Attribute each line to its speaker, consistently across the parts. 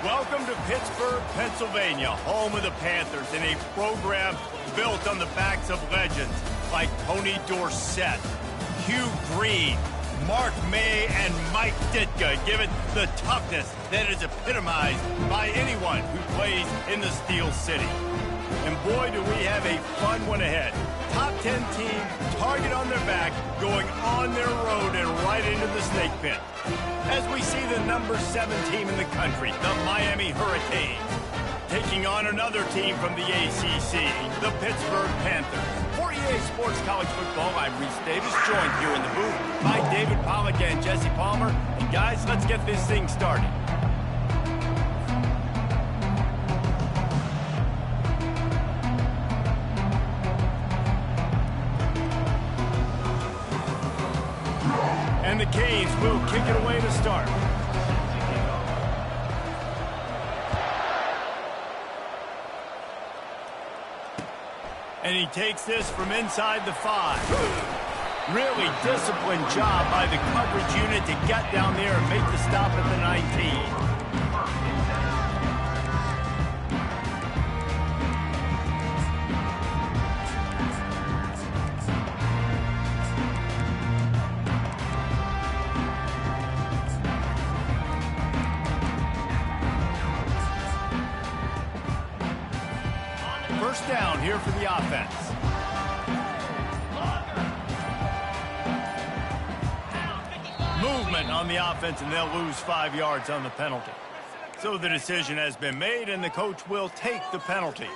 Speaker 1: Welcome to Pittsburgh, Pennsylvania, home of the Panthers, and a program built on the backs of legends like Tony Dorsett, Hugh Green, Mark May, and Mike Ditka, give it the toughness that is epitomized by anyone who plays in the Steel City. And boy, do we have a fun one ahead. Top 10 team, target on their back, going on their road and right into the snake pit. As we see the number 7 team in the country, the Miami Hurricanes, taking on another team from the ACC, the Pittsburgh Panthers. For EA Sports College Football, I'm Reese Davis, joined here in the booth by David Pollack and Jesse Palmer. And guys, let's get this thing started. And the Canes will kick it away to start. And he takes this from inside the 5. Really disciplined job by the coverage unit to get down there and make the stop at the 19. First down here for the offense. Movement on the offense, and they'll lose 5 yards on the penalty. So the decision has been made, and the coach will take the penalty.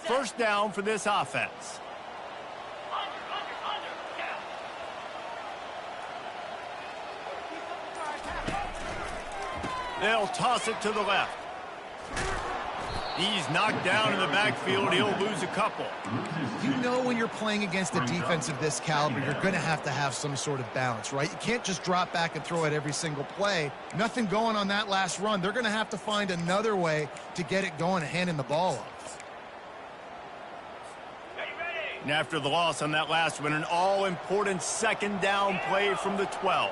Speaker 1: First down for this offense. They'll toss it to the left. He's knocked down in the backfield. He'll lose a couple.
Speaker 2: You know when you're playing against a defense of this caliber, you're going to have some sort of balance, right? You can't just drop back and throw it every single play. Nothing going on that last run. They're going to have to find another way to get it going and handing the ball off.
Speaker 1: And after the loss on that last one, an all-important second down play from the 12.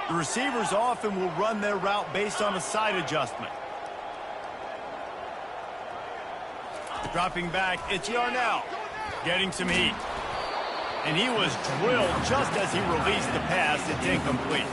Speaker 1: The receivers often will run their route based on a side adjustment. Dropping back, it's Yarnell. Getting some heat. And he was drilled just as he released the pass. It's incomplete.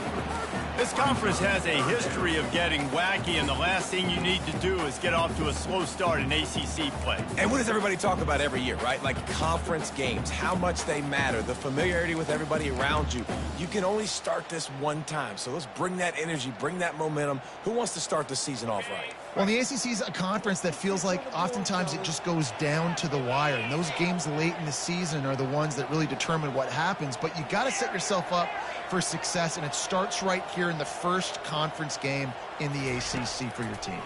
Speaker 1: This conference has a history of getting wacky, and the last thing you need to do is get off to a slow start in ACC play.
Speaker 3: And what does everybody talk about every year, right? Like conference games, how much they matter, the familiarity with everybody around you. You can only start this one time, so let's bring that energy, bring that momentum. Who wants to start the season off right?
Speaker 2: Well, the ACC is a conference that feels like oftentimes it just goes down to the wire. And those games late in the season are the ones that really determine what happens. But you got to set yourself up for success, and it starts right here in the first conference game in the ACC for your team.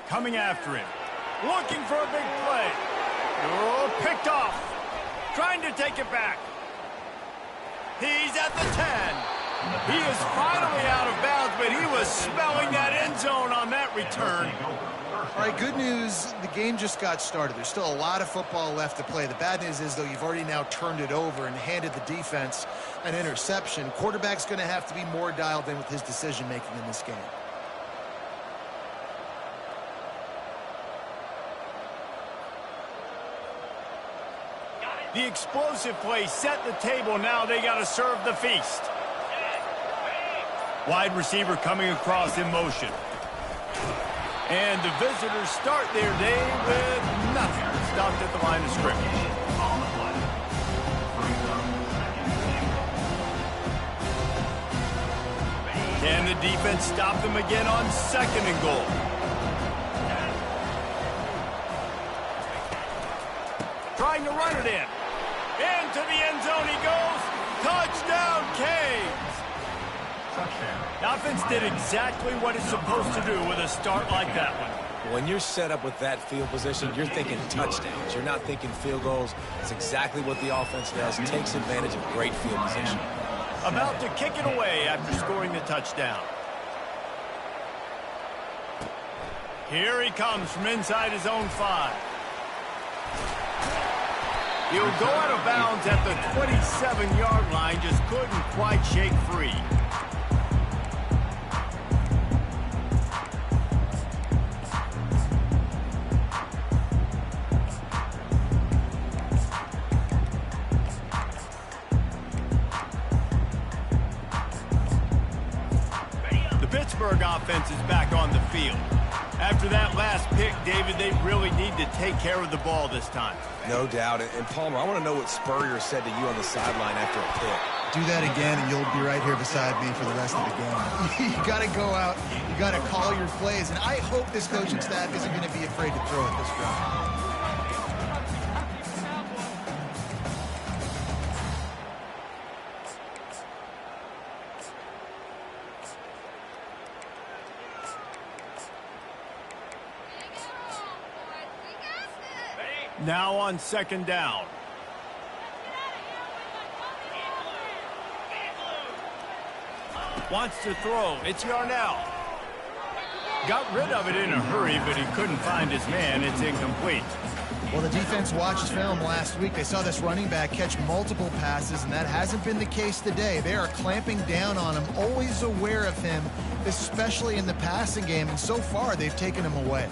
Speaker 1: Coming after him. Looking for a big play. Oh, picked off. Trying to take it back. He's at the 10. He is finally out of bounds, but he was smelling that end zone on that return.
Speaker 2: All right, good news, the game just got started. There's still a lot of football left to play. The bad news is, though, you've already now turned it over and handed the defense an interception. Quarterback's going to have to be more dialed in with his decision-making in this game.
Speaker 1: The explosive play set the table. Now they got to serve the feast. Wide receiver coming across in motion. And the visitors start their day with nothing. Stopped at the line of scrimmage. Can the defense stop them again on 2nd and goal? Trying to run it in. Into the end zone he goes. Touchdown, Canes. The offense did exactly what it's supposed to do with a start like that one.
Speaker 3: When you're set up with that field position, you're thinking touchdowns. You're not thinking field goals. It's exactly what the offense does. Takes advantage of great field position.
Speaker 1: About to kick it away after scoring the touchdown. Here he comes from inside his own 5. He'll go out of bounds at the 27-yard line, just couldn't quite shake free. The Pittsburgh offense is back on the field. After that last pick, David, they really need to take care of the ball this time.
Speaker 3: No doubt. And Palmer, I want to know what Spurrier said to you on the sideline after a pick.
Speaker 2: Do that again, and you'll be right here beside me for the rest of the game. You got to go out. You got to call your plays. And I hope this coaching staff isn't going to be afraid to throw at this drive.
Speaker 1: Now on 2nd down. Wants to throw. It's Yarnell. Got rid of it in a hurry, but he couldn't find his man. It's incomplete.
Speaker 2: Well, the defense watched film last week. They saw this running back catch multiple passes, and that hasn't been the case today. They are clamping down on him, always aware of him, especially in the passing game, and so far they've taken him away.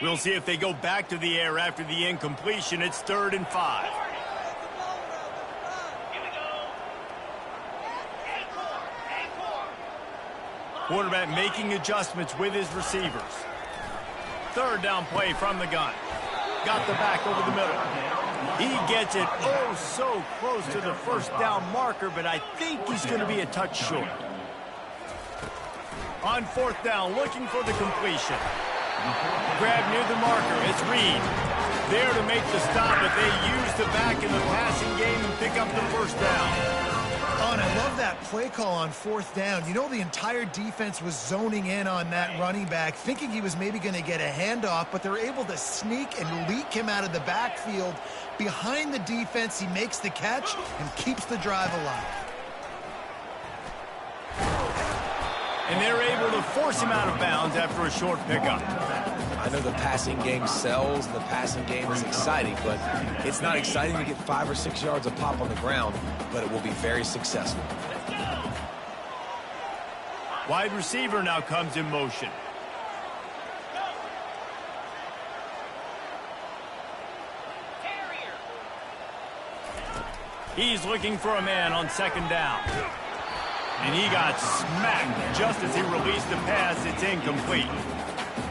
Speaker 1: We'll see if they go back to the air after the incompletion. It's 3rd and 5. Quarterback making adjustments with his receivers. 3rd down play from the gun. Got the back over the middle. He gets it oh so close to the 1st down marker, but I think he's going to be a touch short. On 4th down, looking for the completion. Grab near the marker. It's Reed. There to make the stop, but they use the back in the passing game and pick up the 1st down.
Speaker 2: Oh, and I love that play call on 4th down. You know, the entire defense was zoning in on that running back, thinking he was maybe going to get a handoff, but they're able to sneak and leak him out of the backfield. Behind the defense, he makes the catch and keeps the drive alive.
Speaker 1: And they're able to force him out of bounds after a short pickup.
Speaker 3: I know the passing game sells, and the passing game is exciting, but it's not exciting to get 5 or 6 yards of pop on the ground, but it will be very successful.
Speaker 1: Wide receiver now comes in motion. He's looking for a man on 2nd down. And he got smacked just as he released the pass. It's incomplete.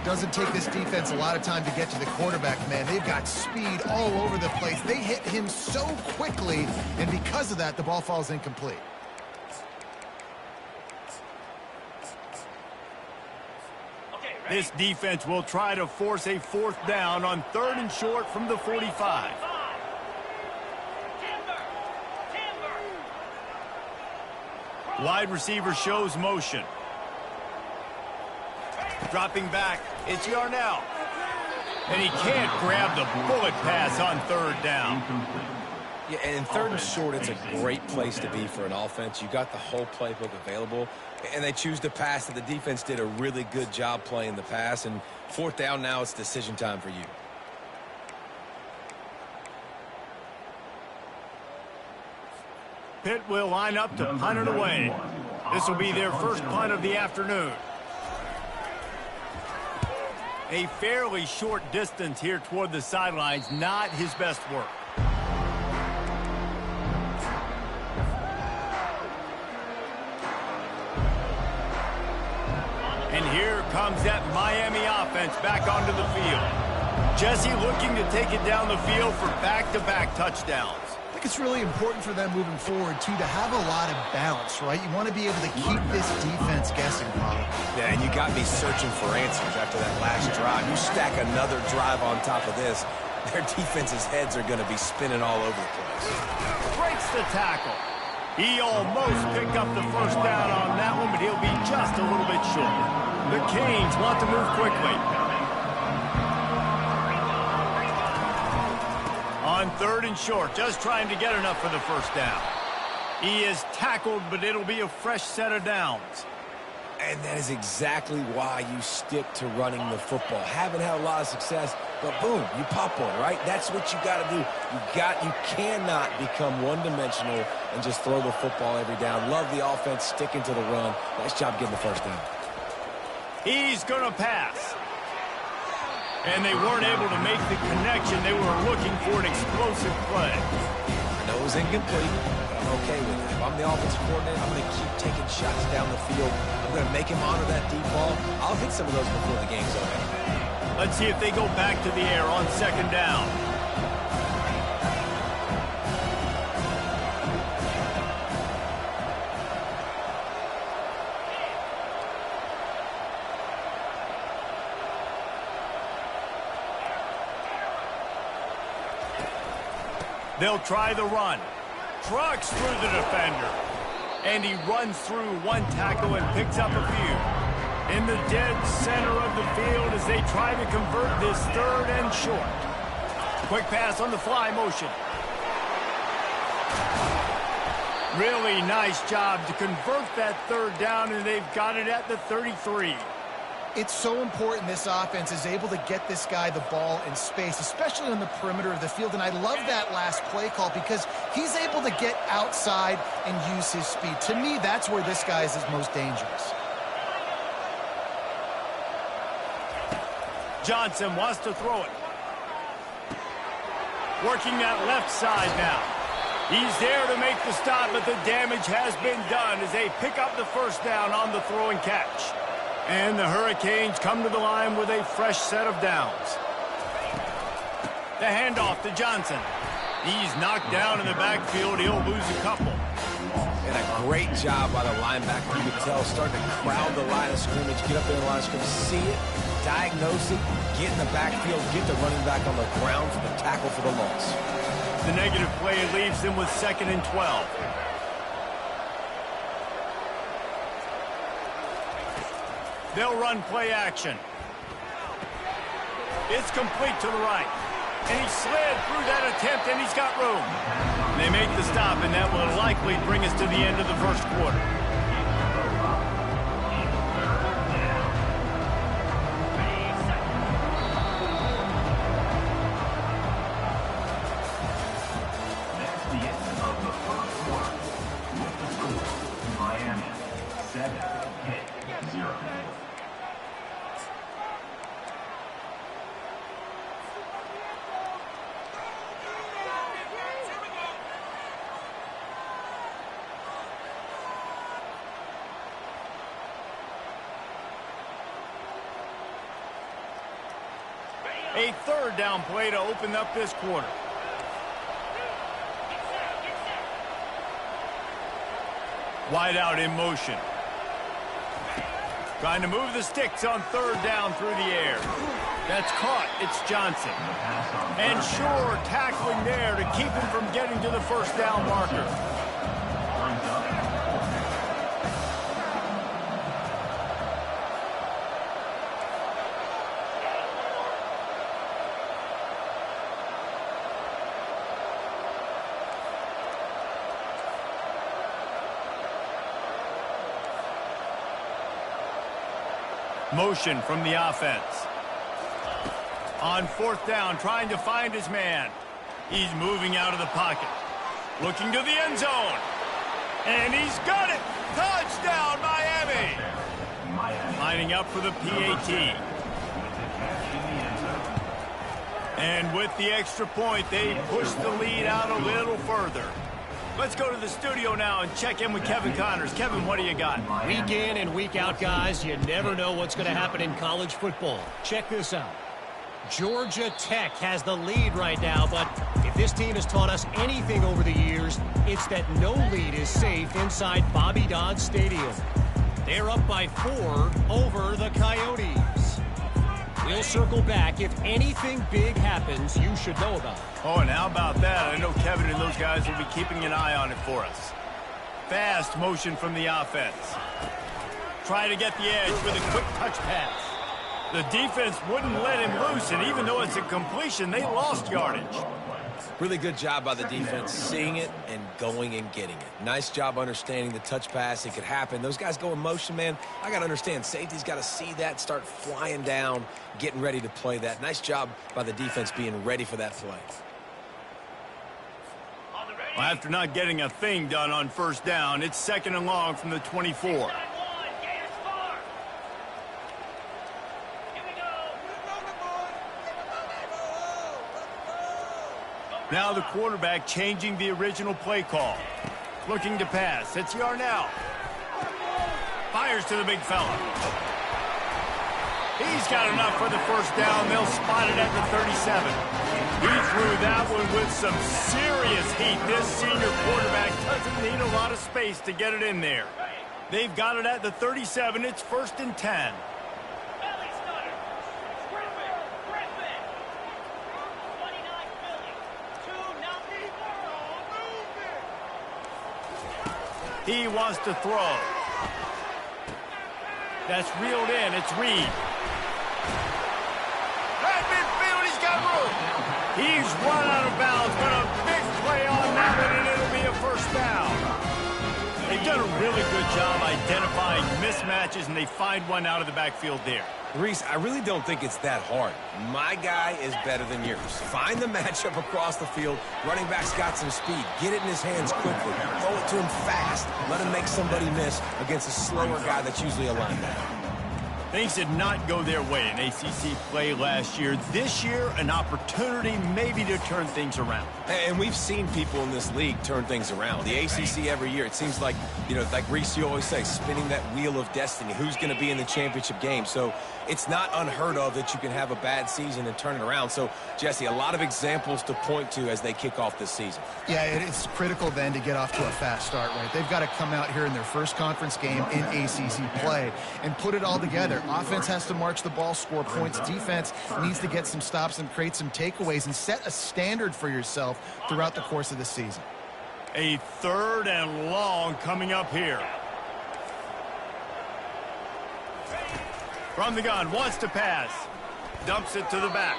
Speaker 2: Doesn't take this defense a lot of time to get to the quarterback, man. They've got speed all over the place. They hit him so quickly, and because of that, the ball falls incomplete.
Speaker 1: This defense will try to force a 4th down on 3rd and short from the 45. Wide receiver shows motion. Dropping back, it's Yarnell. And he can't grab the bullet pass on 3rd down.
Speaker 3: Yeah, and 3rd and short, it's a great place to be for an offense. You got the whole playbook available, and they choose to pass, and the defense did a really good job playing the pass. And 4th down now, it's decision time for you.
Speaker 1: Pitt will line up to punt it away. This will be their first punt of the afternoon. A fairly short distance here toward the sidelines, not his best work. And here comes that Miami offense back onto the field. Jesse looking to take it down the field for back-to-back touchdowns.
Speaker 2: I think it's really important for them moving forward, too, to have a lot of bounce, right? You want to be able to keep this defense guessing, Bob.
Speaker 3: Yeah, and you got me searching for answers after that last drive. You stack another drive on top of this, their defense's heads are going to be spinning all over the place.
Speaker 1: Breaks the tackle. He almost picked up the 1st down on that one, but he'll be just a little bit short. The Canes want to move quickly. On 3rd and short, just trying to get enough for the 1st down. He is tackled, but it'll be a fresh set of downs.
Speaker 3: And that is exactly why you stick to running the football. Haven't had a lot of success, but boom, you pop one, right? That's what you got to do. You cannot become one-dimensional and just throw the football every down. Love the offense, sticking to the run. Nice job getting the first down.
Speaker 1: He's going to pass. And they weren't able to make the connection. They were looking for an explosive play.
Speaker 3: I know it was incomplete, but I'm okay with it. If I'm the offensive coordinator, I'm going to keep taking shots down the field. I'm going to make him honor that deep ball. I'll hit some of those before the game's over.
Speaker 1: Let's see if they go back to the air on second down. They'll try the run. Trucks through the defender. And he runs through one tackle and picks up a few. In the dead center of the field as they try to convert this third and short. Quick pass on the fly motion. Really nice job to convert that third down, and they've got it at the 33.
Speaker 2: It's so important this offense is able to get this guy the ball in space, especially on the perimeter of the field. And I love that last play call because he's able to get outside and use his speed. To me, that's where this guy is his most dangerous.
Speaker 1: Johnson wants to throw it. Working that left side now. He's there to make the stop, but the damage has been done as they pick up the first down on the throw and catch. And the Hurricanes come to the line with a fresh set of downs. The handoff to Johnson. He's knocked down in the backfield. He'll lose a couple.
Speaker 3: And a great job by the linebacker. You can tell, starting to crowd the line of scrimmage, get up there in the line of scrimmage, see it, diagnose it, get in the backfield, get the running back on the ground for the tackle for the loss.
Speaker 1: The negative play leaves them with 2nd and 12. They'll run play action. It's complete to the right. And he slid through that attempt, and he's got room. They make the stop, and that will likely bring us to the end of the first quarter.
Speaker 4: That's the end of the first quarter. With the score, Miami 7, Pitt 0.
Speaker 1: A third down play to open up this quarter. Wide out in motion. Trying to move the sticks on third down through the air. That's caught. It's Johnson. And sure, tackling there to keep him from getting to the first down marker. Motion from the offense. On fourth down, trying to find his man. He's moving out of the pocket. Looking to the end zone. And he's got it! Touchdown, Miami! Lining up for the PAT. And with the extra point, they push the lead out a little further. Let's go to the studio now and check in with Kevin Connors. Kevin, what do you got?
Speaker 5: Week in and week out, guys, you never know what's going to happen in college football. Check this out. Georgia Tech has the lead right now, but if this team has taught us anything over the years, it's that no lead is safe inside Bobby Dodd Stadium. They're up by 4 over the Coyotes. We'll circle back. If anything big happens, you should know about it.
Speaker 1: Oh, and how about that? I know Kevin and those guys will be keeping an eye on it for us. Fast motion from the offense. Try to get the edge with a quick touch pass. The defense wouldn't let him loose, and even though it's a completion, they lost yardage.
Speaker 3: Really good job by the defense, seeing it and going and getting it. Nice job understanding the touch pass. It could happen. Those guys go in motion, man. I got to understand, safety's got to see that, start flying down, getting ready to play that. Nice job by the defense being ready for that play.
Speaker 1: Well, after not getting a thing done on first down, it's 2nd and long from the 24. Now the quarterback changing the original play call. Looking to pass. It's Yarnell. Fires to the big fella. He's got enough for the first down. They'll spot it at the 37. He threw that one with some serious heat. This senior quarterback doesn't need a lot of space to get it in there. They've got it at the 37. It's 1st and 10. He wants to throw. That's reeled in. It's Reed. Right midfield, he's got room. He's run out of bounds, but a big play on that one, and it'll be a first down. They've done a really good job identifying mismatches, and they find one out of the backfield there.
Speaker 3: Reese, I really don't think it's that hard. My guy is better than yours. Find the matchup across the field. Running back's got some speed. Get it in his hands quickly. Throw it to him fast. Let him make somebody miss against a slower guy that's usually a linebacker.
Speaker 1: Things did not go their way in ACC play last year. This year, an opportunity maybe to turn things around.
Speaker 3: And we've seen people in this league turn things around. The ACC every year, it seems like, you know, like Reese, you always say, spinning that wheel of destiny. Who's going to be in the championship game? So it's not unheard of that you can have a bad season and turn it around. So, Jesse, a lot of examples to point to as they kick off this season.
Speaker 2: Yeah, it's critical then to get off to a fast start, right? They've got to come out here in their first conference game in ACC play and put it all together. Offense has to march the ball, score points. Defense needs to get some stops and create some takeaways and set a standard for yourself throughout the course of the season.
Speaker 1: A 3rd and long coming up here. From the gun, wants to pass. Dumps it to the back.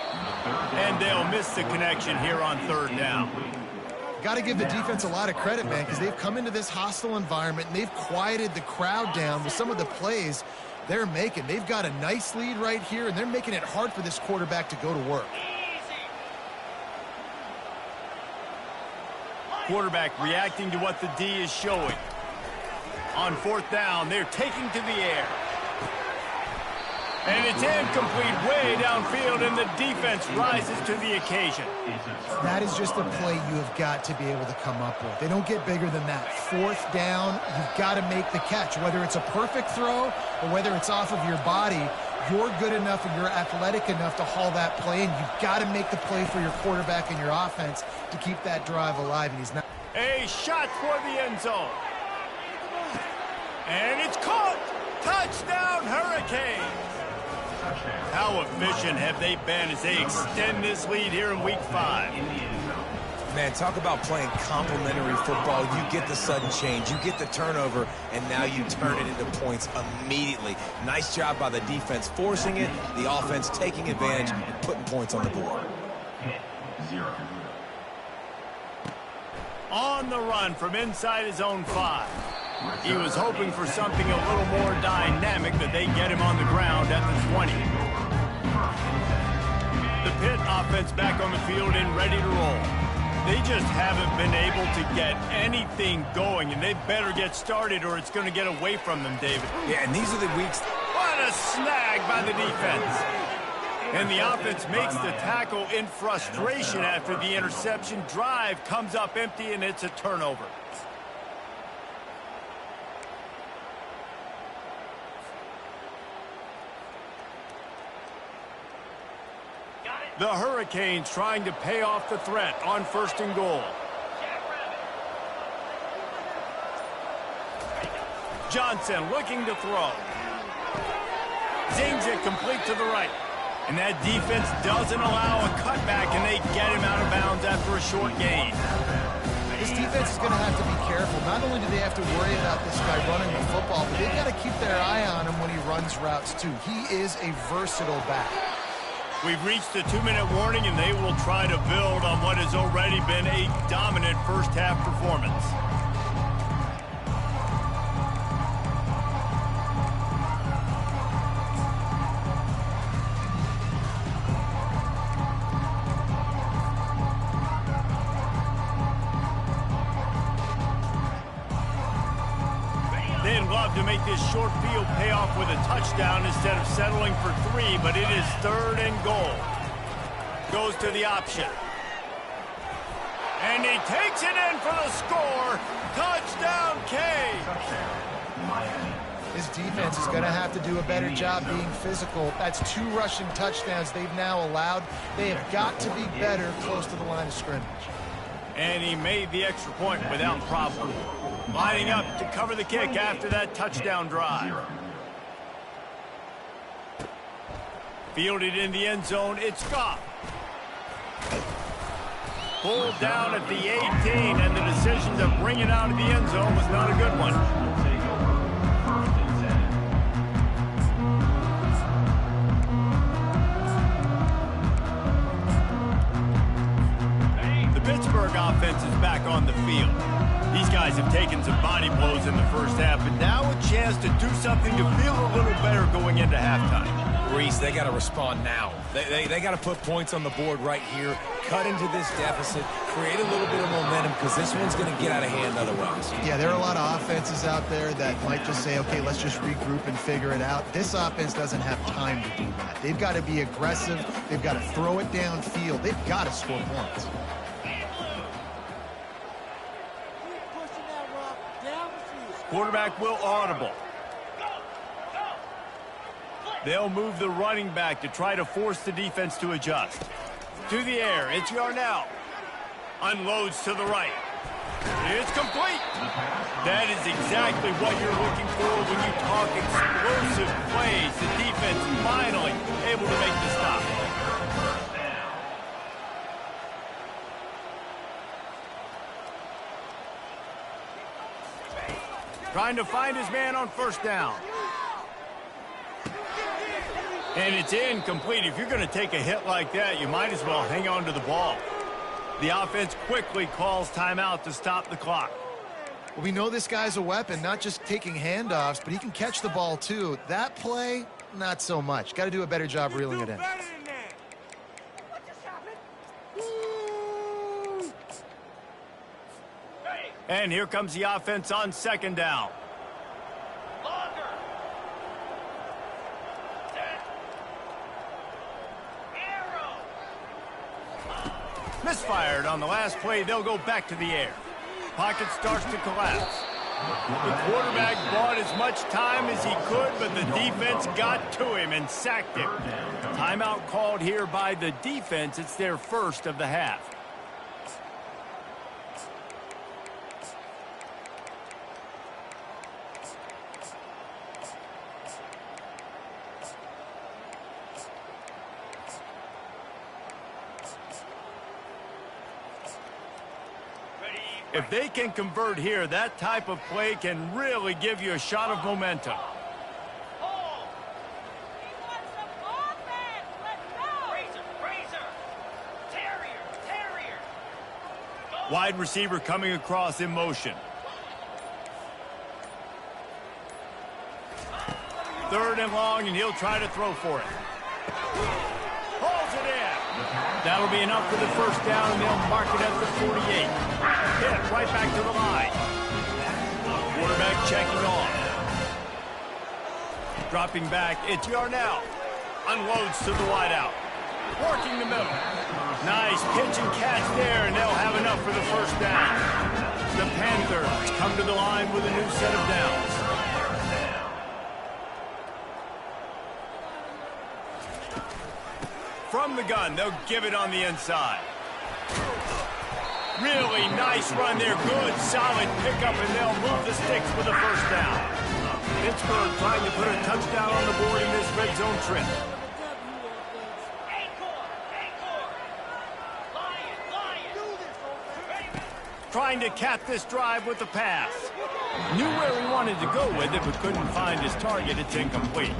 Speaker 1: And they'll miss the connection here on 3rd down.
Speaker 2: Got to give the defense a lot of credit, man, because they've come into this hostile environment and they've quieted the crowd down with some of the plays they're making. They've got a nice lead right here, and they're making it hard for this quarterback to go to work.
Speaker 1: Quarterback reacting to what the D is showing. On 4th down, they're taking to the air. And it's incomplete way downfield, and the defense rises to the occasion.
Speaker 2: That is just a play you have got to be able to come up with. They don't get bigger than that. 4th down, you've got to make the catch. Whether it's a perfect throw or whether it's off of your body, you're good enough and you're athletic enough to haul that play in. You've got to make the play for your quarterback and your offense to keep that drive alive, and he's not.
Speaker 1: A shot for the end zone. And it's caught. Touchdown, Hurricanes. How efficient have they been as they extend this lead here in Week 5?
Speaker 3: Man, talk about playing complementary football. You get the sudden change, you get the turnover, and now you turn it into points immediately. Nice job by the defense forcing it, the offense taking advantage and putting points on the board.
Speaker 1: On the run from inside his own 5. He was hoping for something a little more dynamic, but they get him on the ground at the 20. The Pitt offense back on the field and ready to roll. They just haven't been able to get anything going, and they better get started or it's going to get away from them, David.
Speaker 3: Yeah, and these are the weeks.
Speaker 1: What a snag by the defense. And the offense makes the tackle in frustration after the interception. Drive comes up empty, and it's a turnover. The Hurricanes trying to pay off the threat on 1st and goal. Johnson looking to throw. Zings it complete to the right. And that defense doesn't allow a cutback, and they get him out of bounds after a short gain.
Speaker 2: This defense is going to have to be careful. Not only do they have to worry about this guy running the football, but they've got to keep their eye on him when he runs routes, too. He is a versatile back.
Speaker 1: We've reached the 2-minute warning, and they will try to build on what has already been a dominant first-half performance. They'd love to make this short field pay off with a touchdown instead of settling for 3, but it is 3rd and goal. Goes to the option. And he takes it in for the score. Touchdown, K.
Speaker 2: His defense is going to have to do a better job being physical. That's 2 rushing touchdowns they've now allowed. They have got to be better close to the line of scrimmage.
Speaker 1: And he made the extra point without problem. Lining up to cover the kick after that touchdown drive. Fielded in the end zone, it's Goff. Pulled down at the 18, and the decision to bring it out of the end zone was not a good one. The Pittsburgh offense is back on the field. These guys have taken some body blows in the first half, but now a chance to do something to feel a little better going into halftime.
Speaker 3: Reese, they got to respond now. They got to put points on the board right here, cut into this deficit, create a little bit of momentum, because this one's going to get out of hand otherwise.
Speaker 2: Yeah, there are a lot of offenses out there that might just say, okay, let's just regroup and figure it out. This offense doesn't have time to do that. They've got to be aggressive. They've got to throw it downfield. They've got to score points.
Speaker 1: Quarterback will audible. They'll move the running back to try to force the defense to adjust. To the air, it's Yarnell. Unloads to the right. It's complete. That is exactly what you're looking for when you talk explosive plays. The defense finally able to make the stop. Trying to find his man on first down. And it's incomplete. If you're going to take a hit like that, you might as well hang on to the ball. The offense quickly calls timeout to stop the clock.
Speaker 2: Well, we know this guy's a weapon, not just taking handoffs, but he can catch the ball too. That play, not so much. Got to do a better job reeling it in.
Speaker 1: And here comes the offense on second down. Misfired on the last play. They'll go back to the air. Pocket starts to collapse. The quarterback bought as much time as he could, but the defense got to him and sacked him. Timeout called here by the defense. It's their first of the half. If they can convert here, that type of play can really give you a shot of momentum. Wide receiver coming across in motion. Third and long, and he'll try to throw for it. Pulls it in. That'll be enough for the first down, and they'll mark it at the 48. Hit right back to the line. Quarterback checking off. Dropping back, it's Yarnell. Unloads to the wideout. Working the middle. Nice pitch and catch there, and they'll have enough for the first down. The Panthers come to the line with a new set of downs. From the gun, they'll give it on the inside. Really nice run there. Good, solid pickup, and they'll move the sticks with the first down. Pittsburgh trying to put a touchdown on the board in this red zone trip. Trying to cap this drive with the pass. Knew where he wanted to go with it, but couldn't find his target. It's incomplete.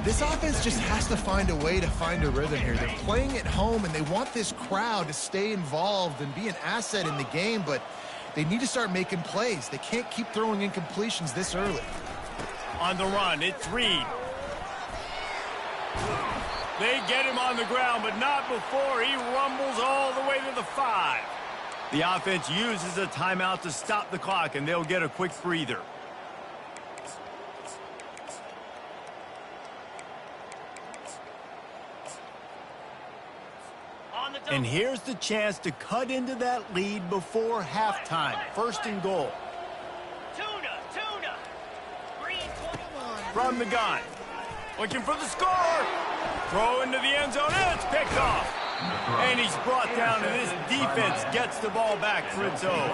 Speaker 2: This offense just has to find a way to find a rhythm here. They're playing at home, and they want this crowd to stay involved and be an asset in the game, but they need to start making plays. They can't keep throwing incompletions this early.
Speaker 1: On the run, it's Reed. They get him on the ground, but not before he rumbles all the way to the 5. The offense uses a timeout to stop the clock, and they'll get a quick breather. And here's the chance to cut into that lead before halftime. First and goal.
Speaker 6: Tuna. Green 21.
Speaker 1: From the gun. Looking for the score. Throw into the end zone, and it's picked off. And he's brought down, and this defense gets the ball back for its own.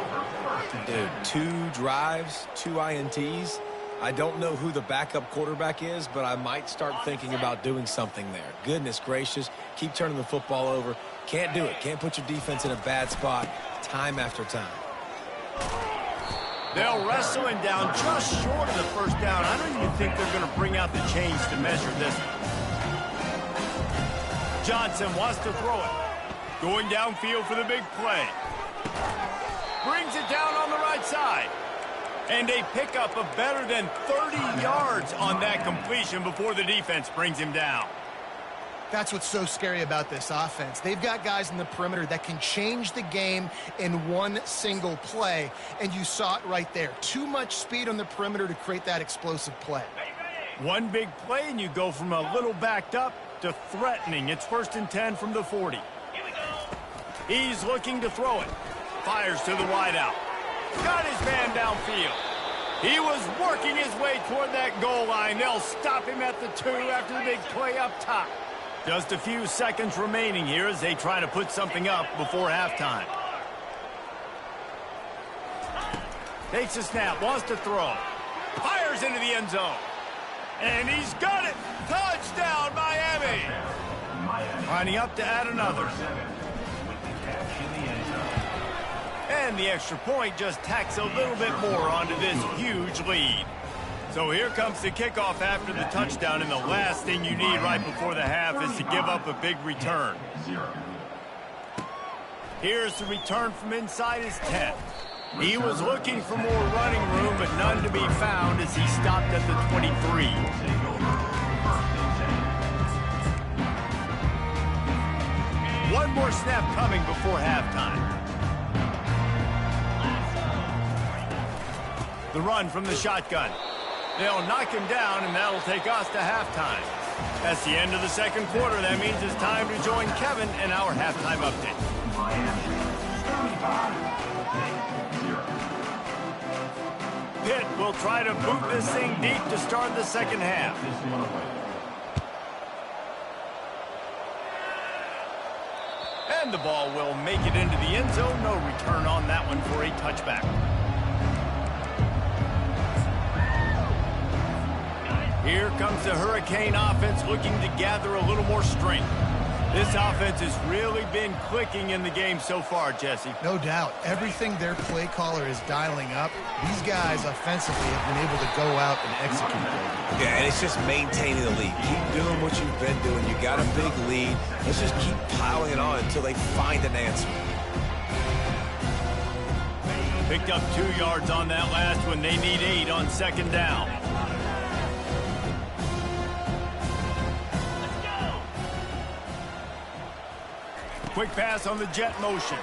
Speaker 3: Dude, 2 drives, 2 INTs. I don't know who the backup quarterback is, but I might start thinking about doing something there. Goodness gracious, keep turning the football over. Can't do it. Can't put your defense in a bad spot time after time.
Speaker 1: They'll wrestle him down just short of the first down. I don't even think they're going to bring out the chains to measure this. Johnson wants to throw it. Going downfield for the big play. Brings it down on the right side. And a pickup of better than 30 yards on that completion before the defense brings him down.
Speaker 2: That's what's so scary about this offense. They've got guys in the perimeter that can change the game in one single play, and you saw it right there. Too much speed on the perimeter to create that explosive play.
Speaker 1: One big play, and you go from a little backed up to threatening. It's 1st and 10 from the 40.
Speaker 6: Here we go.
Speaker 1: He's looking to throw it. Fires to the wideout. Got his man downfield. He was working his way toward that goal line. They'll stop him at the 2 after the big play up top. Just a few seconds remaining here as they try to put something up before halftime. Takes a snap, wants to throw. Fires into the end zone. And he's got it. Touchdown, Miami. Lining up to add another. And the extra point just tacks a little bit more onto this huge lead. So here comes the kickoff after the touchdown, and the last thing you need right before the half is to give up a big return. Here's the return from inside his 10. He was looking for more running room, but none to be found as he stopped at the 23. One more snap coming before halftime. The run from the shotgun. They'll knock him down, and that'll take us to halftime. That's the end of the second quarter. That means it's time to join Kevin in our halftime update. Pitt will try to boot this thing deep to start the second half. And the ball will make it into the end zone. No return on that one for a touchback. Here comes the Hurricane offense looking to gather a little more strength. This offense has really been clicking in the game so far, Jesse.
Speaker 2: No doubt. Everything their play caller is dialing up, these guys offensively have been able to go out and execute.
Speaker 3: Yeah, and it's just maintaining the lead. Keep doing what you've been doing. You got a big lead. Let's just keep piling it on until they find an answer.
Speaker 1: Picked up 2 yards on that last one. They need 8 on second down. Quick pass on the jet motion.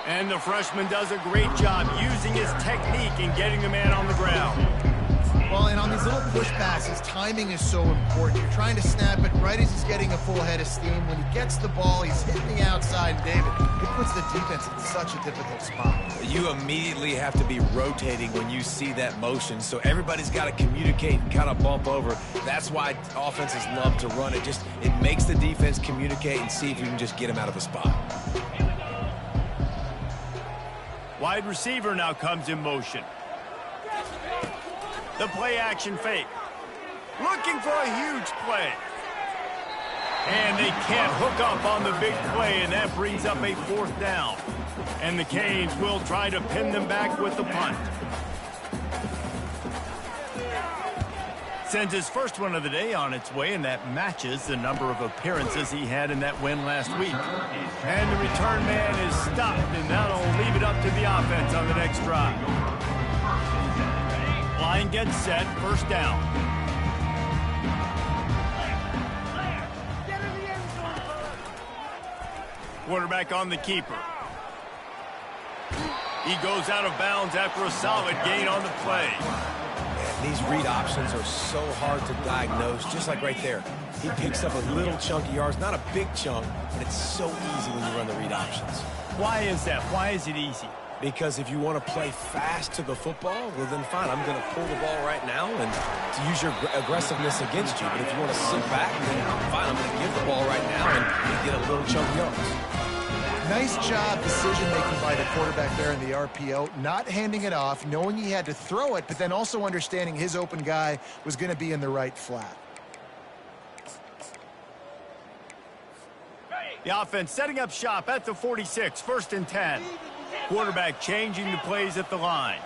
Speaker 1: And the freshman does a great job using his technique and getting the man on the ground.
Speaker 2: Well, and on these little push passes, timing is so important. You're trying to snap it right as he's getting a full head of steam. When he gets the ball, he's hitting the outside. And David, it puts the defense in such a difficult spot.
Speaker 3: You immediately have to be rotating when you see that motion, so everybody's got to communicate and kind of bump over. That's why offenses love to run it. It makes the defense communicate and see if you can just get him out of a spot.
Speaker 1: Wide receiver now comes in motion. The play-action fake. Looking for a huge play. And they can't hook up on the big play, and that brings up a 4th down. And the Canes will try to pin them back with the punt. Sends his first one of the day on its way, and that matches the number of appearances he had in that win last week. And the return man is stopped, and that'll leave it up to the offense on the next drive. Line gets set, first down. Quarterback on the keeper. He goes out of bounds after a solid gain on the play.
Speaker 3: These read options are so hard to diagnose, just like right there. He picks up a little chunk of yards, not a big chunk, but it's so easy when you run the read options.
Speaker 1: Why is that? Why is it easy?
Speaker 3: Because if you want to play fast to the football, well then fine, I'm going to pull the ball right now and to use your aggressiveness against you. But if you want to sit back, then fine, I'm going to give the ball right now and get a little chunk of yards.
Speaker 2: Nice job decision-making by the quarterback there in the RPO, not handing it off, knowing he had to throw it, but then also understanding his open guy was going to be in the right flat.
Speaker 1: The offense setting up shop at the 46, 1st and 10. Quarterback changing the plays at the line.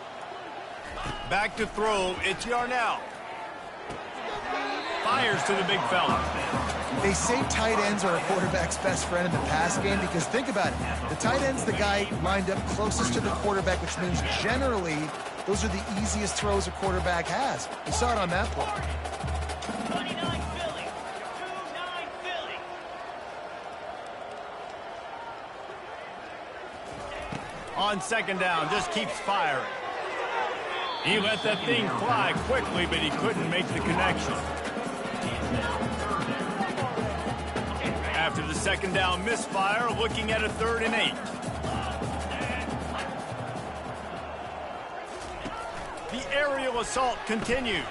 Speaker 1: Back to throw, it's Yarnell. Fires to the big fella.
Speaker 2: They say tight ends are a quarterback's best friend in the pass game because think about it. The tight end's the guy lined up closest to the quarterback, which means generally those are the easiest throws a quarterback has. We saw it on that play.
Speaker 6: 29 Philly. 2-9 Philly.
Speaker 1: On second down, just keeps firing. He let that thing fly quickly, but he couldn't make the connection. After the second down misfire, looking at a 3rd and 8. The aerial assault continues.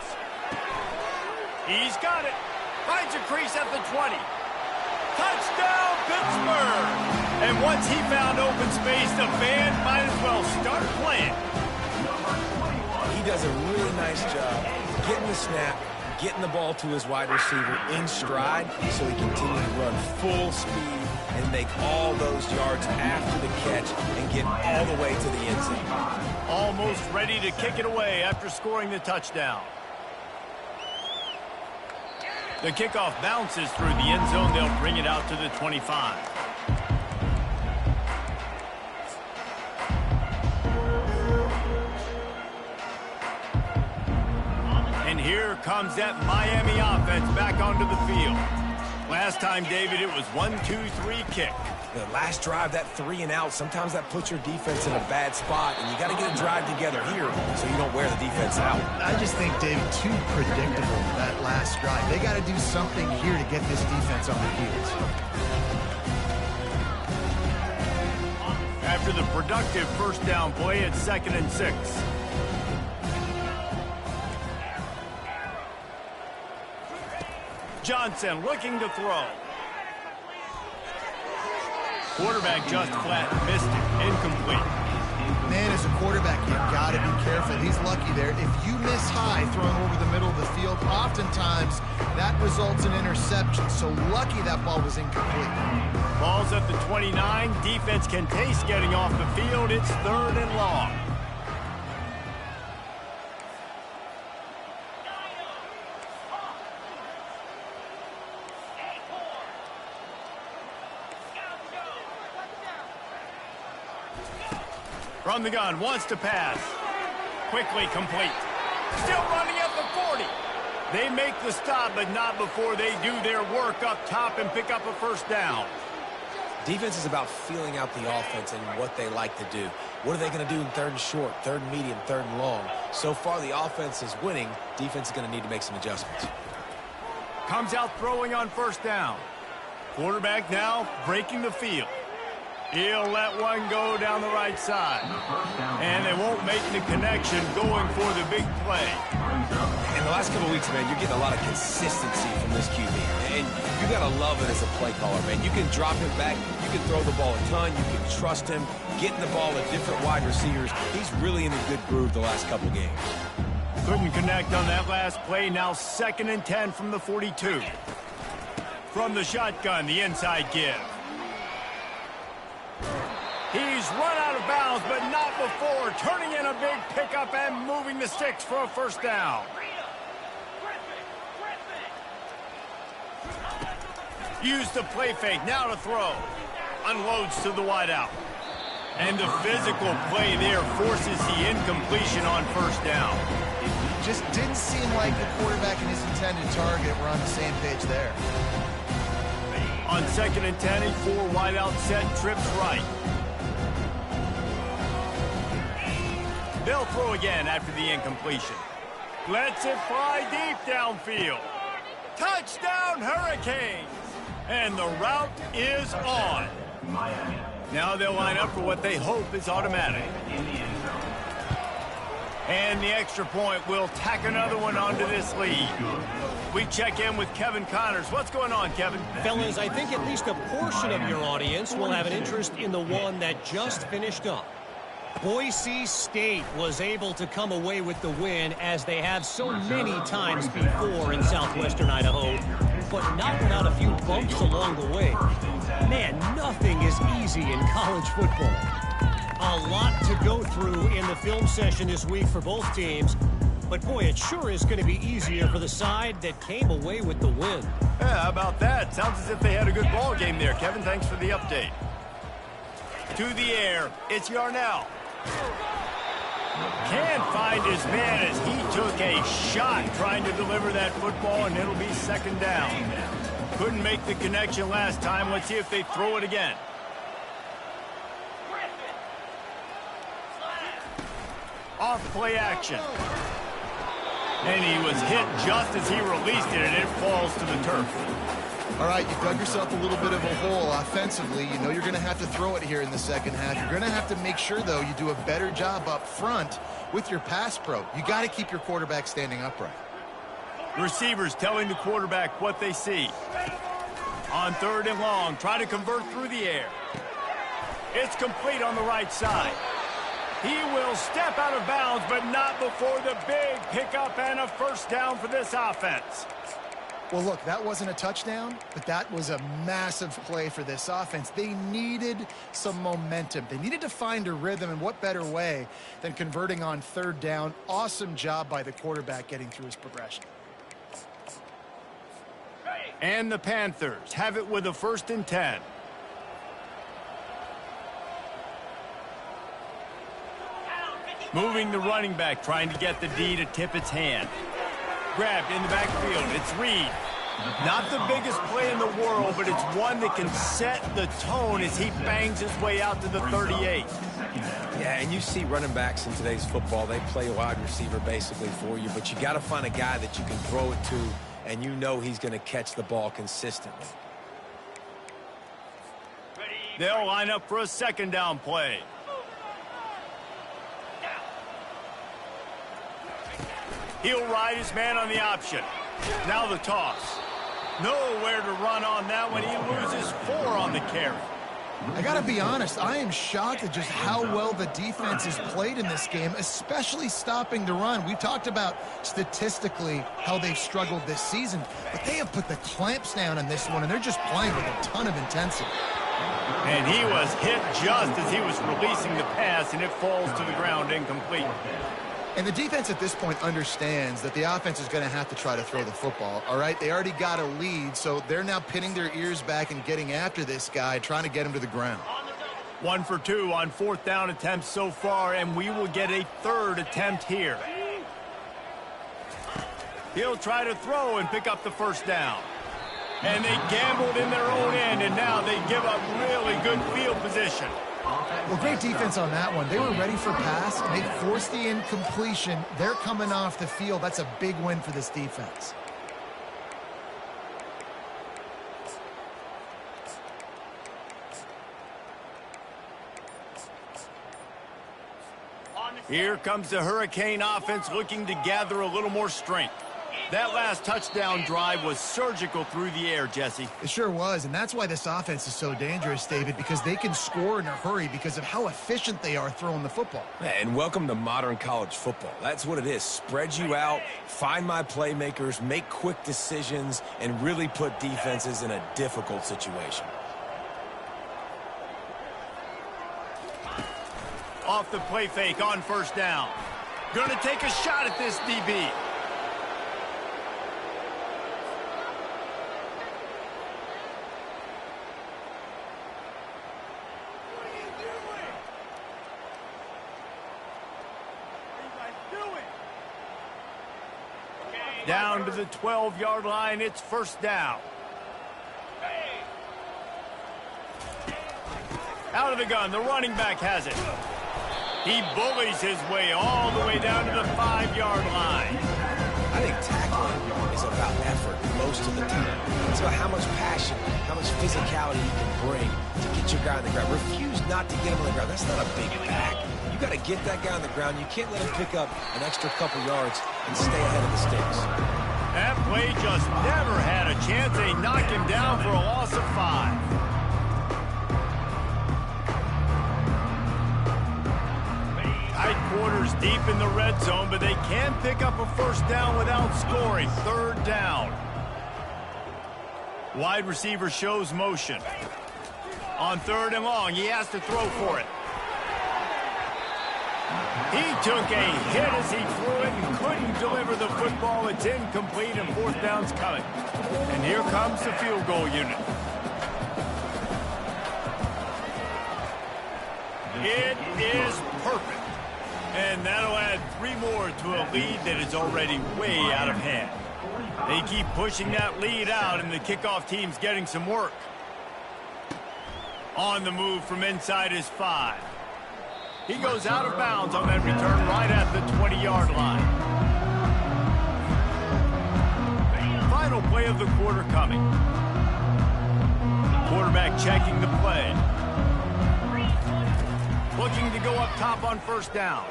Speaker 1: He's got it. Finds a crease at the 20. Touchdown, Pittsburgh! And once he found open space, the band might as well start playing.
Speaker 3: He does a really nice job getting the snap, getting the ball to his wide receiver in stride so he continues to run full speed and make all those yards after the catch and get all the way to the end zone.
Speaker 1: Almost ready to kick it away after scoring the touchdown. The kickoff bounces through the end zone. They'll bring it out to the 25. And here comes that Miami offense back onto the field. Last time, David, it was 1-2-3 kick.
Speaker 3: The last drive, that 3 and out, sometimes that puts your defense in a bad spot, and you got to get a drive together here so you don't wear the defense out.
Speaker 2: I just think, David, too predictable, that last drive. They got to do something here to get this defense on their heels.
Speaker 1: After the productive first down play, it's 2nd and 6. Johnson looking to throw. Quarterback just flat missed it. Incomplete.
Speaker 2: Man, as a quarterback, you got to be careful. He's lucky there. If you miss high throwing over the middle of the field, oftentimes that results in interception. So lucky that ball was incomplete.
Speaker 1: Ball's at the 29. Defense can taste getting off the field. It's 3rd and long. From the gun, wants to pass. Quickly complete. Still running at the 40. They make the stop, but not before they do their work up top and pick up a first down.
Speaker 3: Defense is about feeling out the offense and what they like to do. What are they going to do in 3rd and short, 3rd and medium, 3rd and long? So far, the offense is winning. Defense is going to need to make some adjustments.
Speaker 1: Comes out throwing on first down. Quarterback now breaking the field. He'll let one go down the right side. And they won't make the connection going for the big play.
Speaker 3: In the last couple of weeks, man, you're getting a lot of consistency from this QB. And you got to love it as a play caller, man. You can drop him back. You can throw the ball a ton. You can trust him. Getting the ball to different wide receivers. He's really in a good groove the last couple games.
Speaker 1: Couldn't connect on that last play. Now 2nd and 10 from the 42. From the shotgun, the inside give. He's run out of bounds, but not before turning in a big pickup and moving the sticks for a first down. Use the play fake, now to throw. Unloads to the wideout. And the physical play there forces the incompletion on first down.
Speaker 2: Just didn't seem like the quarterback and his intended target were on the same page there.
Speaker 1: On 2nd and 10, a 4 wideout set, trips right. They'll throw again after the incompletion. Lets it fly deep downfield. Touchdown, Hurricanes! And the route is on. Now they'll line up for what they hope is automatic. And the extra point will tack another one onto this lead. We check in with Kevin Connors. What's going on, Kevin?
Speaker 5: Fellas, I think at least a portion of your audience will have an interest in the one that just finished up. Boise State was able to come away with the win, as they have so many times before in southwestern Idaho, but not without a few bumps along the way. Man, nothing is easy in college football. A lot to go through in the film session this week for both teams, but boy, it sure is going to be easier for the side that came away with the win.
Speaker 1: Yeah, how about that? Sounds as if they had a good ball game there. Kevin, thanks for the update. To the air, it's Yarnell. Can't find his man as he took a shot trying to deliver that football, and it'll be 2nd down. Couldn't make the connection last time. Let's see if they throw it again. Off play action. And he was hit just as he released it, and it falls to the turf.
Speaker 2: All right, you dug yourself a little bit of a hole offensively. You know you're going to have to throw it here in the second half. You're going to have to make sure, though, you do a better job up front with your pass pro. You got to keep your quarterback standing upright.
Speaker 1: Receivers telling the quarterback what they see. On 3rd and long, try to convert through the air. It's complete on the right side. He will step out of bounds, but not before the big pickup and a 1st down for this offense.
Speaker 2: Well, look, that wasn't a touchdown, but that was a massive play for this offense. They needed some momentum. They needed to find a rhythm, and what better way than converting on 3rd down. Awesome job by the quarterback getting through his progression.
Speaker 1: And the Panthers have it with a 1st and 10. Moving the running back, trying to get the D to tip its hand. Grabbed in the backfield. It's Reed. Not the biggest play in the world, but it's one that can set the tone as he bangs his way out to the 38.
Speaker 3: Yeah, and you see running backs in today's football, they play wide receiver basically for you, but you got to find a guy that you can throw it to, and you know he's going to catch the ball consistently.
Speaker 1: They'll line up for a 2nd down play. He'll ride his man on the option. Now the toss. Nowhere to run on that one. He loses 4 on the carry.
Speaker 2: I got to be honest, I am shocked at just how well the defense has played in this game, especially stopping the run. We talked about statistically how they've struggled this season, but they have put the clamps down in this one, and they're just playing with a ton of intensity.
Speaker 1: And he was hit just as he was releasing the pass, and it falls to the ground incomplete.
Speaker 2: And the defense at this point understands that the offense is going to have to try to throw the football, all right? They already got a lead, so they're now pinning their ears back and getting after this guy, trying to get him to the ground.
Speaker 1: 1 for 2 on 4th down attempts so far, and we will get a 3rd attempt here. He'll try to throw and pick up the 1st down. And they gambled in their own end, and now they give up really good field position.
Speaker 2: Well, great defense on that one. They were ready for pass, and they forced the incompletion. They're coming off the field. That's a big win for this defense.
Speaker 1: Here comes the Hurricane offense looking to gather a little more strength. That last touchdown drive was surgical through the air, Jesse.
Speaker 2: It sure was, and that's why this offense is so dangerous, David, because they can score in a hurry because of how efficient they are throwing the football.
Speaker 3: And welcome to modern college football. That's what it is. Spread you out, find my playmakers, make quick decisions, and really put defenses in a difficult situation.
Speaker 1: Off the play fake on 1st down. Gonna take a shot at this DB. Down to the 12-yard line, it's first down. Out of the gun, the running back has it. He bullies his way all the way down to the 5-yard line.
Speaker 3: I think tackling is about effort most of the time. It's about how much passion, how much physicality you can bring to get your guy on the ground. Refuse not to get him on the ground. That's not a big pack. You got to get that guy on the ground. You can't let him pick up an extra couple yards and stay ahead of the sticks.
Speaker 1: That play just never had a chance. They knock him down for a loss of 5. Tight quarters deep in the red zone, but they can pick up a first down without scoring. Third down. Wide receiver shows motion. On 3rd and long, he has to throw for it. He took a hit as he threw it and couldn't deliver the football. It's incomplete and 4th down's coming. And here comes the field goal unit. It is perfect. And that'll add 3 more to a lead that is already way out of hand. They keep pushing that lead out, and the kickoff team's getting some work. On the move from inside his 5. He goes out of bounds on that return right at the 20-yard line. Final play of the quarter coming. Quarterback checking the play. Looking to go up top on first down.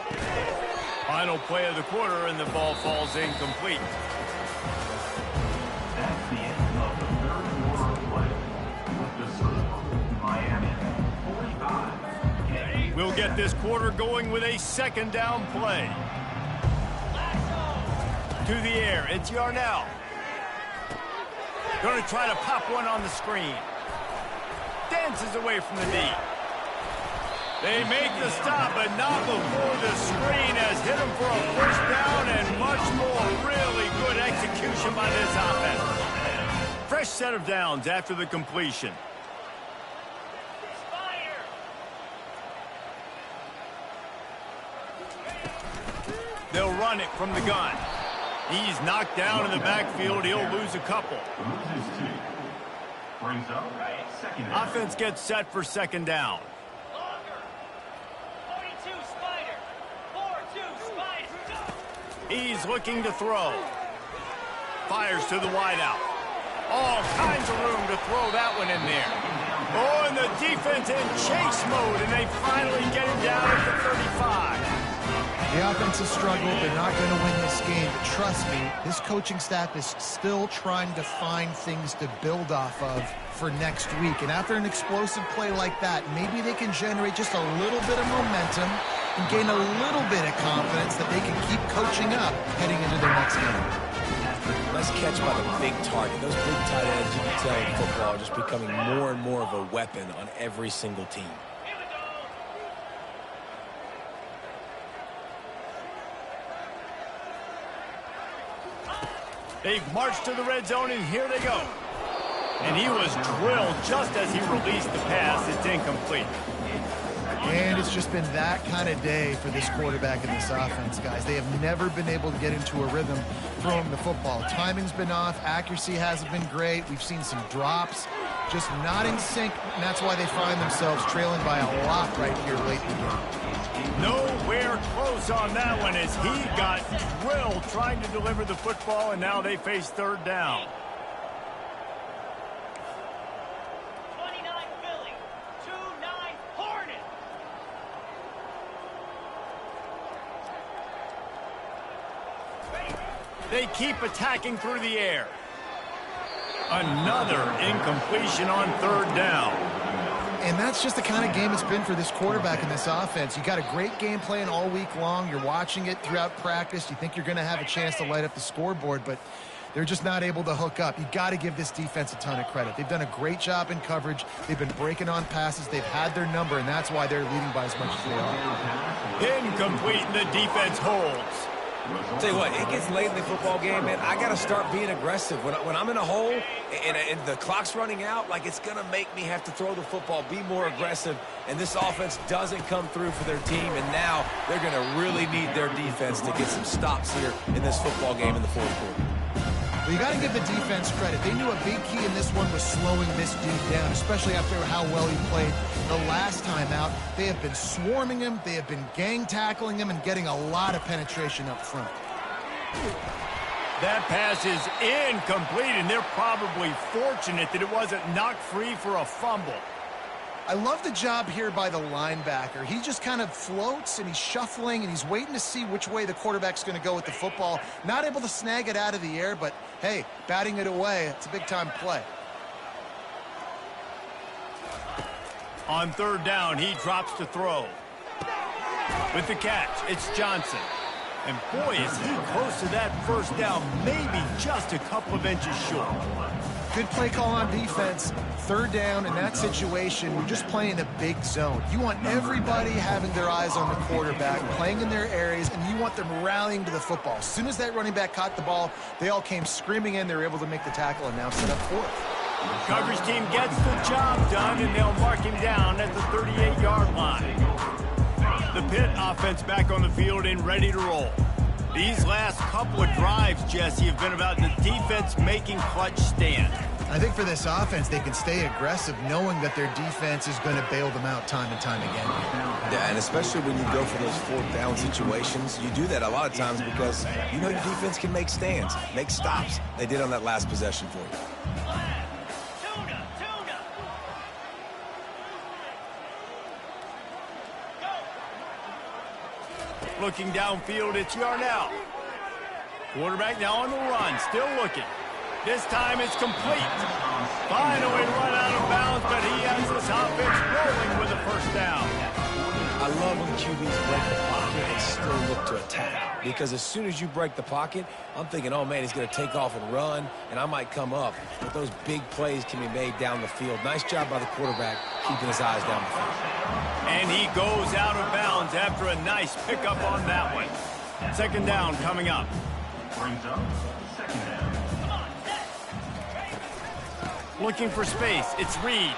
Speaker 1: Final play of the quarter, and the ball falls incomplete.
Speaker 4: That's the end of the third quarter of play. With the score, Miami 45.
Speaker 1: We'll get this quarter going with a 2nd down play. To the air, it's Yarnell. Going to try to pop one on the screen. Dances away from the D. They make the stop, but not before the screen has hit them for a first down and much more. Really good execution by this offense. Fresh set of downs after the completion. They'll run it from the gun. He's knocked down in the backfield. He'll lose a couple.
Speaker 4: Loses 2. Brings up 2nd down.
Speaker 1: Offense gets set for 2nd down. He's looking to throw. Fires to the wideout. All kinds of room to throw that one in there. Oh, and the defense in chase mode, and they finally get him down at the 35.
Speaker 2: The offense has struggled. They're not going to win this game. But trust me, this coaching staff is still trying to find things to build off of for next week. And after an explosive play like that, maybe they can generate just a little bit of momentum and gain a little bit of confidence that they can keep coaching up heading into their next game.
Speaker 3: Nice catch by the big target. Those big tight ends, you can tell in football, are just becoming more and more of a weapon on every single team.
Speaker 1: They've marched to the red zone, and here they go. And he was drilled just as he released the pass. It's incomplete.
Speaker 2: And it's just been that kind of day for this quarterback and this offense, guys. They have never been able to get into a rhythm throwing the football. Timing's been off. Accuracy hasn't been great. We've seen some drops. Just not in sync, and that's why they find themselves trailing by a lot right here late in the game.
Speaker 1: Nowhere close on that one as he got drilled trying to deliver the football, and now they face 3rd down.
Speaker 6: 29 Philly, 2-9 Hornets.
Speaker 1: They keep attacking through the air. Another incompletion on 3rd down.
Speaker 2: And that's just the kind of game it's been for this quarterback and this offense. You got a great game plan all week long. You're watching it throughout practice. You think you're going to have a chance to light up the scoreboard, but they're just not able to hook up. You got to give this defense a ton of credit. They've done a great job in coverage. They've been breaking on passes. They've had their number, and that's why they're leading by as much as they are.
Speaker 1: Incomplete, and the defense holds.
Speaker 3: Tell you what, it gets late in the football game, man. I got to start being aggressive. When I'm in a hole and the clock's running out, like, it's going to make me have to throw the football, be more aggressive, and this offense doesn't come through for their team, and now they're going to really need their defense to get some stops here in this football game in the 4th quarter.
Speaker 2: Well, you got to give the defense credit. They knew a big key in this one was slowing this dude down, especially after how well he played the last time out. They have been swarming him. They have been gang tackling him and getting a lot of penetration up front.
Speaker 1: That pass is incomplete, and they're probably fortunate that it wasn't knocked free for a fumble.
Speaker 2: I love the job here by the linebacker. He just kind of floats, and he's shuffling, and he's waiting to see which way the quarterback's going to go with the football. Not able to snag it out of the air, but, hey, batting it away, it's a big-time play.
Speaker 1: On third down, he drops to throw. With the catch, it's Johnson. And boy, is he close to that first down, maybe just a couple of inches short.
Speaker 2: Good play call on defense. Third down in that situation, you're just playing a big zone. You want everybody having their eyes on the quarterback, playing in their areas, and you want them rallying to the football. As soon as that running back caught the ball, they all came screaming in. They were able to make the tackle and now set up fourth.
Speaker 1: Coverage team gets the job done, and they'll mark him down at the 38-yard line. The Pitt offense back on the field and ready to roll. These last couple of drives, Jesse, have been about the defense making clutch stand.
Speaker 2: I think for this offense, they can stay aggressive knowing that their defense is going to bail them out time and time again.
Speaker 3: Yeah, and especially when you go for those fourth down situations, you do that a lot of times because you know your defense can make stands, make stops. They did on that last possession for you.
Speaker 1: Looking downfield, it's Yarnell. Quarterback now on the run, still looking. This time it's complete. Finally run out of bounds, but he has this offense rolling with a first down.
Speaker 3: I love when QBs break the pocket and still look to attack. Because as soon as you break the pocket, I'm thinking, oh, man, he's going to take off and run, and I might come up. But those big plays can be made down the field. Nice job by the quarterback keeping his eyes down the field.
Speaker 1: And he goes out of bounds after a nice pickup on that one. Second down coming up.
Speaker 4: Brings up second down.
Speaker 1: Looking for space. It's Reed.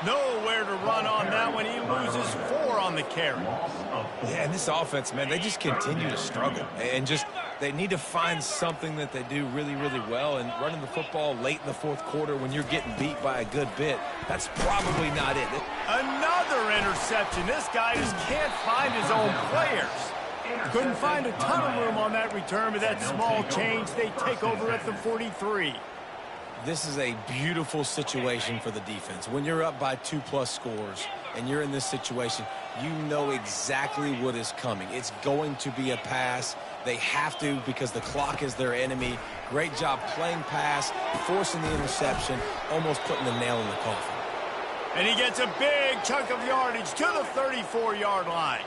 Speaker 1: Nowhere to run on that one. He loses 4 on the carry.
Speaker 3: Yeah, and this offense, man, they just continue to struggle. And just they need to find something that they do really, really well. And running the football late in the fourth quarter when you're getting beat by a good bit, that's probably not it.
Speaker 1: Another interception. This guy just can't find his own players. Couldn't find a ton of room on that return, but that small change, they take over at the 43.
Speaker 3: This is a beautiful situation for the defense. When you're up by 2+ scores and you're in this situation, you know exactly what is coming. It's going to be a pass. They have to because the clock is their enemy. Great job playing pass, forcing the interception, almost putting the nail in the coffin.
Speaker 1: And he gets a big chunk of yardage to the 34-yard line.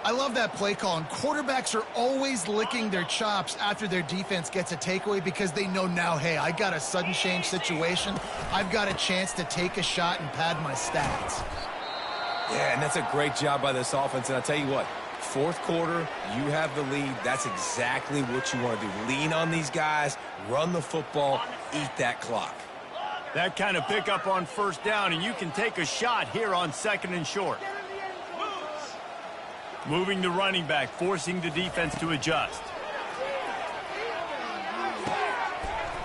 Speaker 2: I love that play call, and quarterbacks are always licking their chops after their defense gets a takeaway because they know now, hey, I got a sudden change situation. I've got a chance to take a shot and pad my stats.
Speaker 3: Yeah, and that's a great job by this offense. And I'll tell you what, fourth quarter, you have the lead. That's exactly what you want to do. Lean on these guys, run the football, eat that clock.
Speaker 1: That kind of pickup on first down, and you can take a shot here on second and short. Moving the running back, forcing the defense to adjust.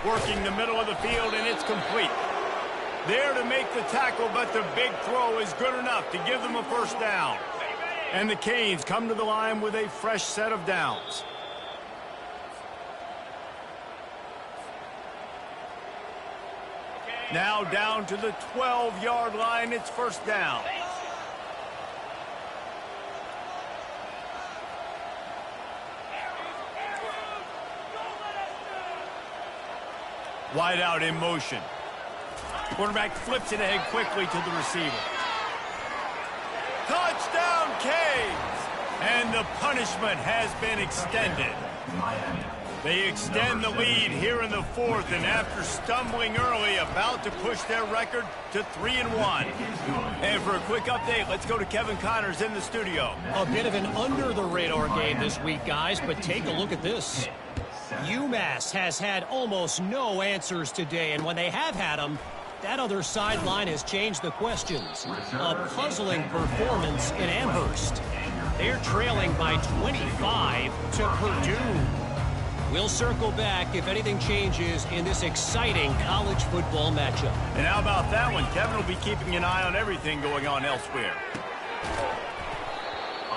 Speaker 1: Working the middle of the field, and it's complete. There to make the tackle, but the big throw is good enough to give them a first down. And the Canes come to the line with a fresh set of downs. Now down to the 12-yard line, it's first down. Wide out in motion. Quarterback flips it ahead quickly to the receiver. Touchdown, Canes! And the punishment has been extended. They extend the lead here in the fourth, and after stumbling early, about to push their record to 3-1. And for a quick update, let's go to Kevin Connors in the studio.
Speaker 5: A bit of an under-the-radar game this week, guys, but take a look at this. UMass has had almost no answers today, and when they have had them, that other sideline has changed the questions. A puzzling performance in Amherst. They're trailing by 25 to Purdue. We'll circle back if anything changes in this exciting college football matchup.
Speaker 1: And how about that one? Kevin will be keeping an eye on everything going on elsewhere.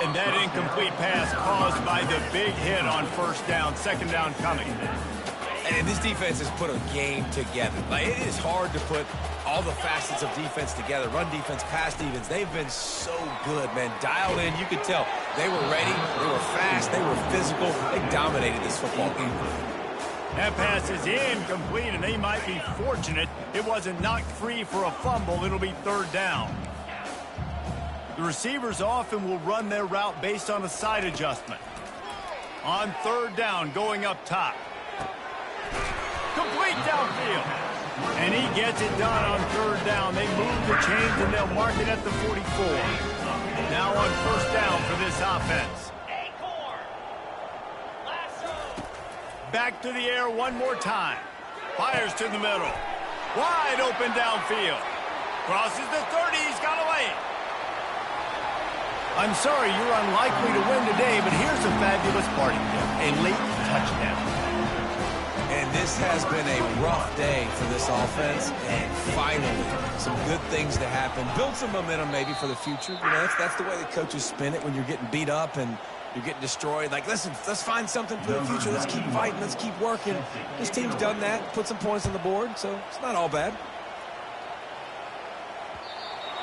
Speaker 1: And that incomplete pass caused by the big hit on first down, second down coming.
Speaker 3: And this defense has put a game together. Like, it is hard to put all the facets of defense together. Run defense, pass defense. They've been so good, man. Dialed in. You could tell they were ready. They were fast. They were physical. They dominated this football game.
Speaker 1: That pass is incomplete, and they might be fortunate it wasn't knocked free for a fumble. It'll be third down. The receivers often will run their route based on a side adjustment. On third down, going up top. Complete downfield. And he gets it done on third down. They move the chains, and they'll mark it at the 44. Now on first down for this offense. Back to the air one more time. Fires to the middle. Wide open downfield. Crosses the 30. He's got away. I'm sorry, you're unlikely to win today, but here's a fabulous party tip. A late touchdown.
Speaker 3: And this has been a rough day for this offense, and finally, some good things to happen. Build some momentum maybe for the future. You know, that's the way the coaches spin it when you're getting beat up and you're getting destroyed. Like, listen, let's find something for the future. Let's keep fighting. Let's keep working. This team's done that, put some points on the board, so it's not all bad.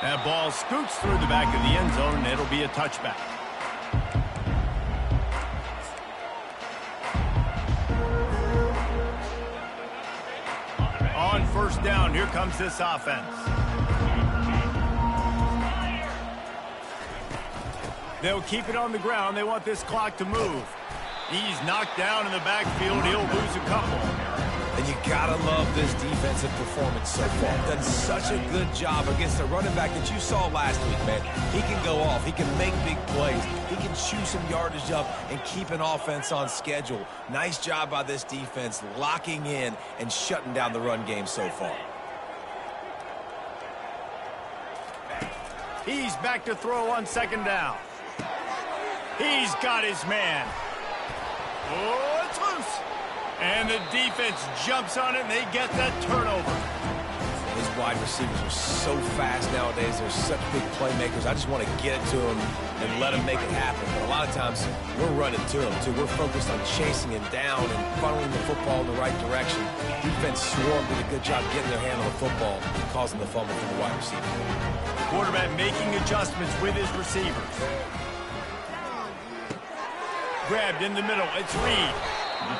Speaker 1: That ball scoots through the back of the end zone, and it'll be a touchback. On first down, here comes this offense. They'll keep it on the ground. They want this clock to move. He's knocked down in the backfield. He'll lose a couple.
Speaker 3: And you gotta love this defensive performance so far. Done such a good job against the running back that you saw last week, man. He can go off. He can make big plays. He can chew some yardage up and keep an offense on schedule. Nice job by this defense locking in and shutting down the run game so far.
Speaker 1: He's back to throw on second down. He's got his man. Oh, it's loose. And the defense jumps on it, and they get that turnover.
Speaker 3: These wide receivers are so fast nowadays. They're such big playmakers. I just want to get it to them and let them make it happen. But a lot of times, we're running to them, too. We're focused on chasing him down and funneling the football in the right direction. Defense swarmed, did a good job getting their hand on the football and causing the fumble for the wide receiver.
Speaker 1: Quarterback making adjustments with his receivers. Grabbed in the middle. It's Reed.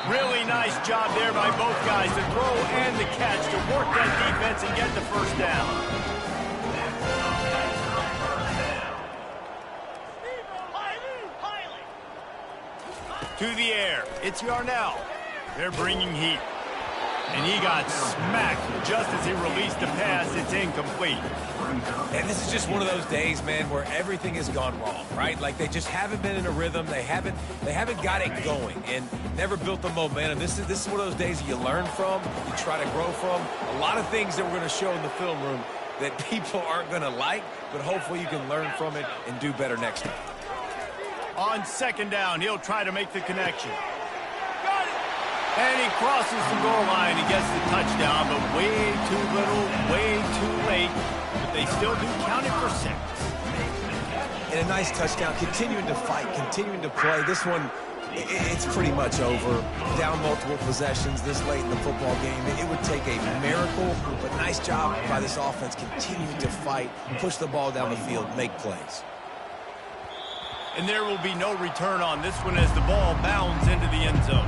Speaker 1: Really nice job there by both guys to throw and the catch to work that defense and get the first down. To the air. It's Yarnell. They're bringing heat. And he got smacked just as he released the pass. It's incomplete.
Speaker 3: And this is just one of those days, man, where everything has gone wrong, right? Like, they just haven't been in a rhythm. They haven't got it going and never built the momentum. This is one of those days you learn from, you try to grow from. A lot of things that we're going to show in the film room that people aren't going to like, but hopefully you can learn from it and do better next time.
Speaker 1: On second down, he'll try to make the connection. And he crosses the goal line and gets the touchdown, but way too little, way too late. But they still do count it for 6.
Speaker 3: And a nice touchdown, continuing to fight, continuing to play. This one, it's pretty much over. Down multiple possessions this late in the football game. It would take a miracle, but nice job by this offense continuing to fight, push the ball down the field, make plays.
Speaker 1: And there will be no return on this one as the ball bounds into the end zone.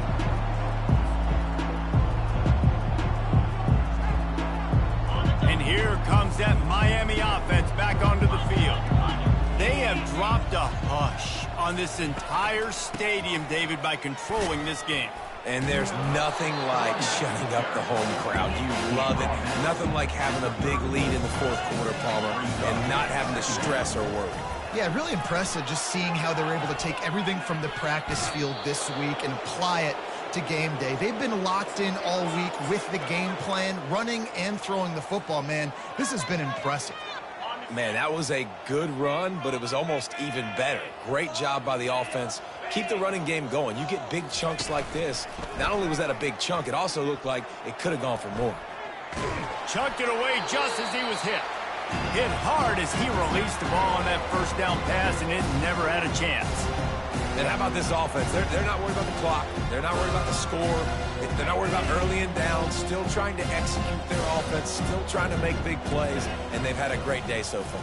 Speaker 1: And here comes that Miami offense back onto the field. They have dropped a hush on this entire stadium, David, by controlling this game.
Speaker 3: And there's nothing like shutting up the home crowd. You love it. Nothing like having a big lead in the fourth quarter, Palmer, and not having to stress or worry.
Speaker 2: Yeah, really impressive just seeing how they were able to take everything from the practice field this week and apply it to game day. They've been locked in all week with the game plan, running and throwing the football. Man, this has been impressive.
Speaker 3: Man, that was a good run, but it was almost even better. Great job by the offense keep the running game going. You get big chunks like this. Not only was that a big chunk, it also looked like it could have gone for more.
Speaker 1: Chucked it away just as he was hit. Hit hard as he released the ball on that first down pass, and it never had a chance.
Speaker 3: And how about this offense? They're not worried about the clock. They're not worried about the score. They're not worried about early and down. Still trying to execute their offense. Still trying to make big plays. And they've had a great day so far.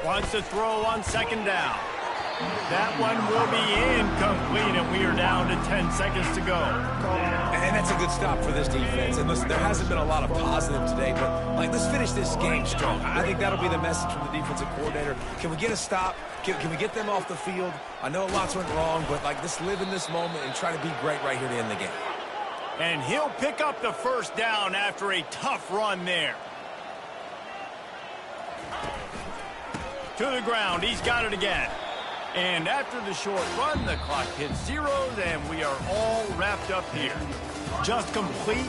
Speaker 1: Wants to throw on second down. That one will be incomplete, and we are down to 10 seconds to go.
Speaker 3: And that's a good stop for this defense. And listen, there hasn't been a lot of positive today, but let's finish this game strong. I think that'll be the message from the defensive coordinator. Can we get a stop? Can we get them off the field? I know lots went wrong, but let's live in this moment and try to be great right here to end the game.
Speaker 1: And he'll pick up the first down after a tough run there. To the ground, he's got it again. And after the short run, the clock hits zeros, and we are all wrapped up here. Just complete